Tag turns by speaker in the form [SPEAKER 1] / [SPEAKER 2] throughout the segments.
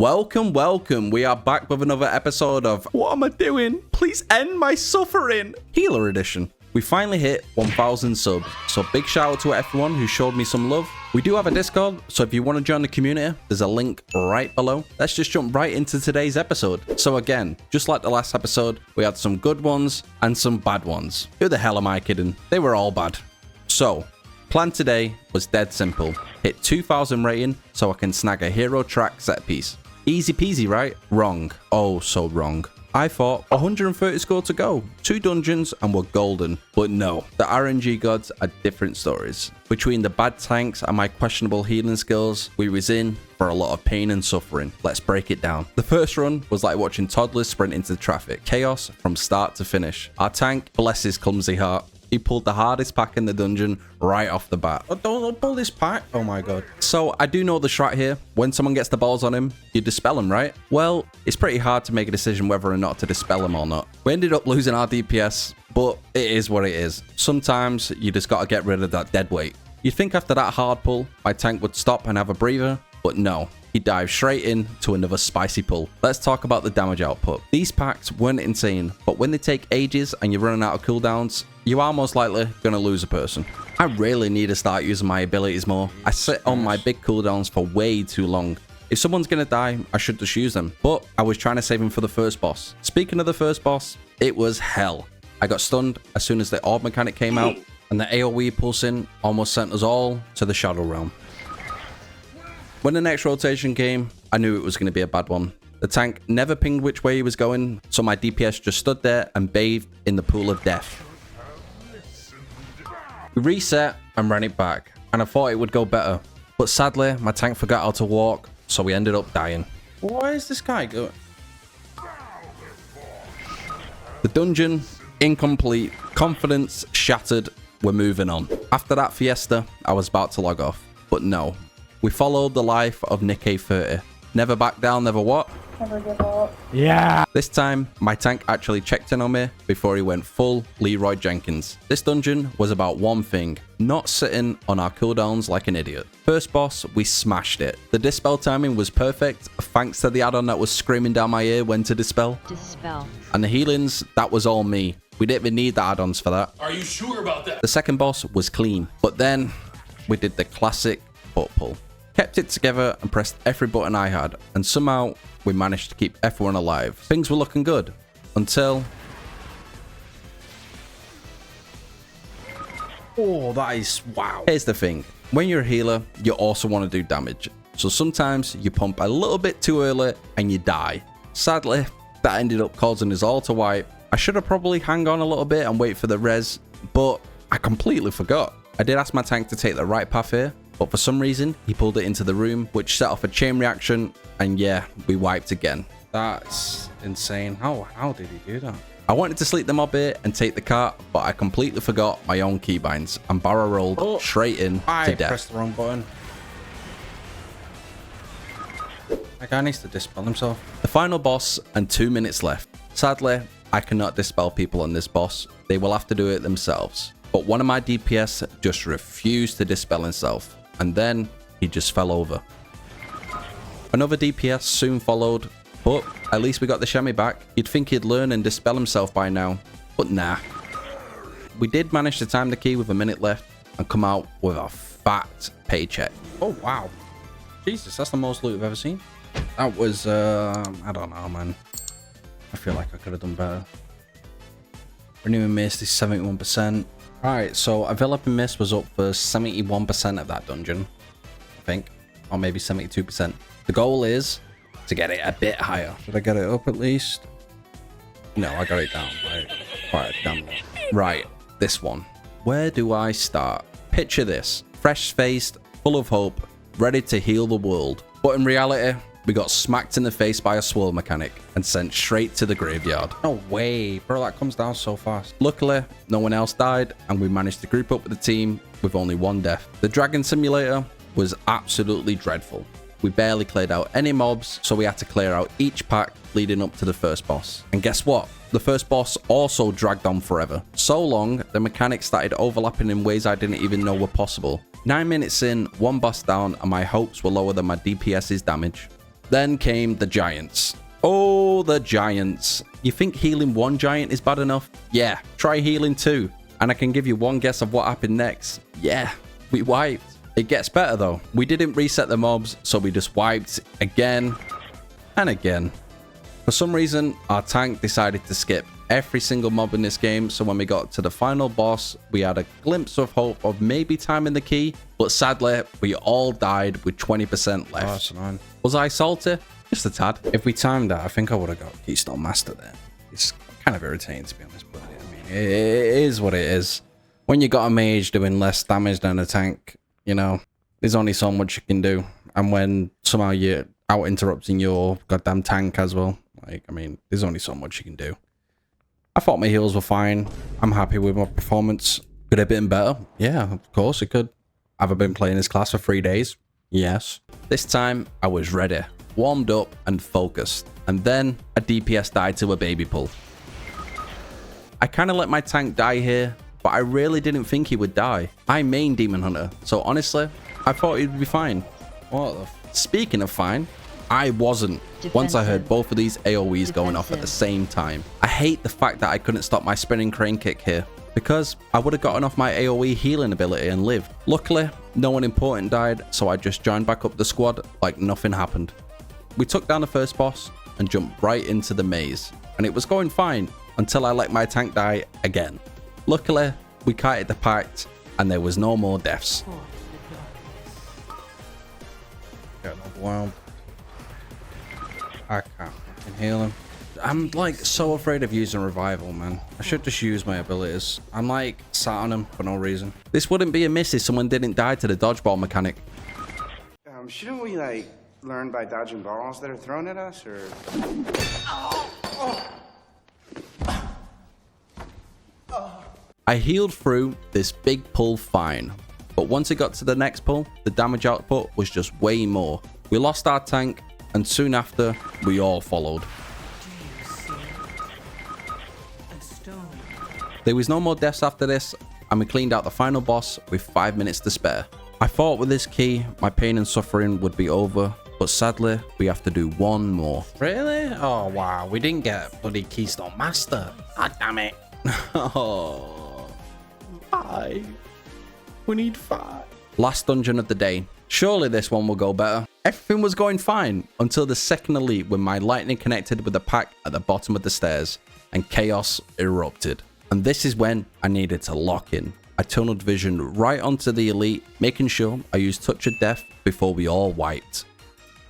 [SPEAKER 1] Welcome. We are back with another episode of What Am I Doing? Please End My Suffering! Healer Edition. We finally hit 1,000 subs, so big shout out to everyone who showed me some love. We do have a Discord, so if you want to join the community, there's a link right below. Let's just jump right into today's episode. So again, just like the last episode, we had some good ones and some bad ones. Who the hell am I kidding? They were all bad. So, plan today was dead simple. Hit 2,000 rating so I can snag a hero track set piece. Easy peasy, right? Wrong. Oh, so wrong. I thought 130 score to go, 2 dungeons and we're golden. But no, the RNG gods are different stories. Between the bad tanks and my questionable healing skills, we was in for a lot of pain and suffering. Let's break it down. The first run was like watching toddlers sprint into traffic. Chaos from start to finish. Our tank, bless his clumsy heart, he pulled the hardest pack in the dungeon right off the bat. Oh, don't pull this pack. Oh my god. So I do know the strat here. When someone gets the balls on him, you dispel him, right? Well, it's pretty hard to make a decision whether or not to dispel him or not. We ended up losing our DPS, but it is what it is. Sometimes you just gotta get rid of that dead weight. You'd think after that hard pull, my tank would stop and have a breather, but no. He dived straight in to another spicy pull. Let's talk about the damage output. These packs weren't insane, but when they take ages and you're running out of cooldowns, you are most likely going to lose a person. I really need to start using my abilities more. I sit on my big cooldowns for way too long. If someone's going to die, I should just use them. But I was trying to save him for the first boss. Speaking of the first boss, it was hell. I got stunned as soon as the orb mechanic came out, and the AoE pulsing almost sent us all to the Shadow Realm. When the next rotation came, I knew it was going to be a bad one. The tank never pinged which way he was going, so my DPS just stood there and bathed in the pool of death. We reset and ran it back, and I thought it would go better. But sadly, my tank forgot how to walk, so we ended up dying. Why is this guy going? The dungeon, incomplete. Confidence shattered. We're moving on. After that fiesta, I was about to log off. But no. We followed the life of Nick A30. Never back down, never what?
[SPEAKER 2] Never give up.
[SPEAKER 1] Yeah. This time, my tank actually checked in on me before he went full Leroy Jenkins. This dungeon was about one thing, not sitting on our cooldowns like an idiot. First boss, we smashed it. The dispel timing was perfect, thanks to the add-on that was screaming down my ear when to dispel. And the healings, that was all me. We didn't even need the add-ons for that.
[SPEAKER 3] Are you sure about that?
[SPEAKER 1] The second boss was clean, but then we did the classic butt pull. Kept it together and pressed every button I had, and somehow we managed to keep everyone alive. Things were looking good until... Oh, that is... wow. Here's the thing. When you're a healer, you also want to do damage. So sometimes you pump a little bit too early and you die. Sadly, that ended up causing us all to wipe. I should have probably hang on a little bit and wait for the res, but I completely forgot. I did ask my tank to take the right path here, but for some reason, he pulled it into the room, which set off a chain reaction, and yeah, we wiped again. That's insane. How did he do that? I wanted to sleep the mob here and take the cart, but I completely forgot my own keybinds and barrel rolled straight in to death. I pressed the wrong button. That guy needs to dispel himself. The final boss and 2 minutes left. Sadly, I cannot dispel people on this boss. They will have to do it themselves. But one of my DPS just refused to dispel himself. And then he just fell over. Another DPS soon followed, but at least we got the chamois back. You'd think he'd learn and dispel himself by now, but nah. We did manage to time the key with a minute left and come out with a fat paycheck. Oh wow. Jesus, that's the most loot I've ever seen. That was, I don't know, man. I feel like I could have done better. Renewing Mist is 71%. Alright, so Enveloping Mist was up for 71% of that dungeon, I think, or maybe 72%. The goal is to get it a bit higher. Did I get it up at least? No, I got it down. Quite damn low. Right, this one. Where do I start? Picture this. Fresh-faced, full of hope, ready to heal the world. But in reality, we got smacked in the face by a swirl mechanic and sent straight to the graveyard. No way, bro, that comes down so fast. Luckily, no one else died, and we managed to group up with the team with only one death. The Dragon Simulator was absolutely dreadful. We barely cleared out any mobs, so we had to clear out each pack leading up to the first boss. And guess what? The first boss also dragged on forever. So long, the mechanics started overlapping in ways I didn't even know were possible. 9 minutes in, one boss down, and my hopes were lower than my DPS's damage. Then came the giants. Oh, the giants. You think healing one giant is bad enough? Yeah, try healing two. And I can give you one guess of what happened next. Yeah, we wiped. It gets better though. We didn't reset the mobs, so we just wiped again and again. For some reason, our tank decided to skip every single mob in this game, so when we got to the final boss, we had a glimpse of hope of maybe timing the key, but sadly, we all died with 20% left. Oh, was I salty? Just a tad. If we timed that, I think I would have got Keystone Master there. It's kind of irritating, to be honest, but I mean, it is what it is. When you got a mage doing less damage than a tank, you know, there's only so much you can do. And when somehow you're out interrupting your goddamn tank as well, like, I mean, there's only so much you can do. I thought my heals were fine. I'm happy with my performance. Could it have been better? Yeah, of course it could. Have I been playing this class for 3 days? Yes. This time, I was ready, warmed up, and focused. And then, a DPS died to a baby pull. I kind of let my tank die here, but I really didn't think he would die. I main Demon Hunter, so honestly, I thought he'd be fine. What the Speaking of fine, I wasn't. Once I heard both of these AoEs going off at the same time. I hate the fact that I couldn't stop my spinning crane kick here, because I would have gotten off my AoE healing ability and lived. Luckily, no one important died, so I just joined back up the squad like nothing happened. We took down the first boss and jumped right into the maze, and it was going fine until I let my tank die again. Luckily, we kited the pact and there was no more deaths. Getting overwhelmed. I can't fucking heal him. I'm like so afraid of using revival, man. I should just use my abilities. I'm like sat on him for no reason. This wouldn't be a miss if someone didn't die to the dodgeball mechanic.
[SPEAKER 2] Shouldn't we like learn by dodging balls that are thrown at us, or?
[SPEAKER 1] I healed through this big pull fine, but once it got to the next pull, the damage output was just way more. We lost our tank, and soon after, we all followed. There was no more deaths after this, and we cleaned out the final boss with 5 minutes to spare. I thought with this key, my pain and suffering would be over, but sadly, we have to do one more. Really? Oh wow, we didn't get bloody Keystone Master. God damn it. Oh, 5. We need 5. Last dungeon of the day. Surely this one will go better. Everything was going fine until the second elite when my lightning connected with the pack at the bottom of the stairs and chaos erupted. And this is when I needed to lock in. I tunneled vision right onto the elite, making sure I used Touch of Death before we all wiped.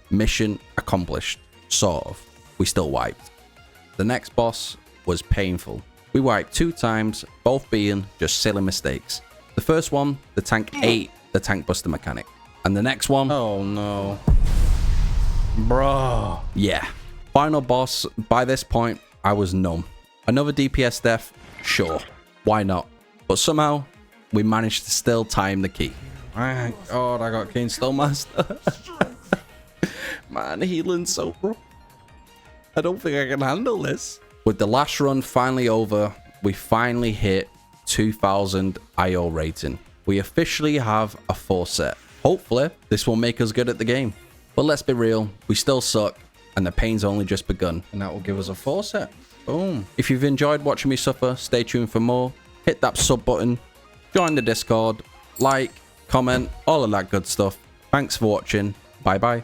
[SPEAKER 1] Mission accomplished. Sort of. We still wiped. The next boss was painful. We wiped 2 times, both being just silly mistakes. The first one, the tank ate the tank buster mechanic. And the next one, oh no. Bro. Yeah. Final boss, by this point, I was numb. Another DPS death? Sure. Why not? But somehow, we managed to still time the key. Thank God I got Keystone Master. Man, healing's so rough. I don't think I can handle this. With the last run finally over, we finally hit 2000 IO rating. We officially have a 4 set. Hopefully, this will make us good at the game. But let's be real, we still suck, and the pain's only just begun. And that will give us a 4 set. Boom. If you've enjoyed watching me suffer, stay tuned for more. Hit that sub button, join the Discord, like, comment, all of that good stuff. Thanks for watching. Bye bye.